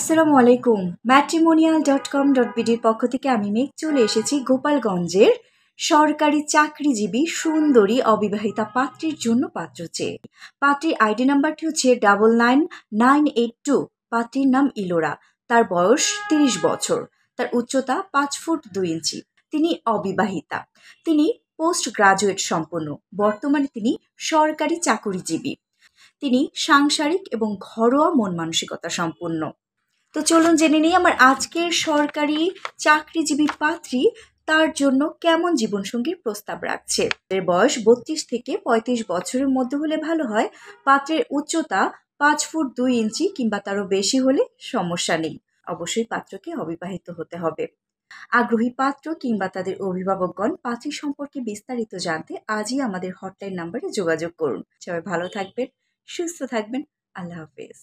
আসসালামু আলাইকুম। matrimonial.com.bd পক্ষ থেকে আমি মেঘ চলে এসেছি গোপালগঞ্জের সরকারি চাকরিজীবী সুন্দরী অবিবাহিতা পাত্রীর জন্য পাত্র চেয়ে। পাত্রীর আইডি নাম্বারটি হচ্ছে 999982। পাত্রীর নাম ইলোরা। তার বয়স 30 বছর। তার উচ্চতা 5 ফুট 2 ইঞ্চি। তিনি অবিবাহিতা। তিনি পোস্ট গ্রাজুয়েট সম্পন্ন। বর্তমানে তিনি সরকারি চাকরিজীবী। তিনি সাংসারিক এবং ঘরোয়া মন মানসিকতা সম্পন্ন। তো চলুন জেনে নিই আমার আজকের সরকারি চাকরিজীবী পাত্রী তার জন্য কেমন জীবনসঙ্গীর প্রস্তাব রাখছে। এর বয়স 32 থেকে 35 বছরের মধ্যে হলে ভালো হয়। পাত্রের উচ্চতা 5 ফুট 2 ইঞ্চি কিংবা তারও বেশি হলে সমস্যা নেই। অবশ্যই পাত্রকে অবিবাহিত হতে হবে। আগ্রহী পাত্র কিংবা তাদের অভিভাবকগণ পাত্রী সম্পর্কে বিস্তারিত জানতে আজই আমাদের হটলাইন নাম্বারে যোগাযোগ করুন। সবাই ভালো থাকবেন, সুস্থ থাকবেন। আল্লাহ হাফেজ।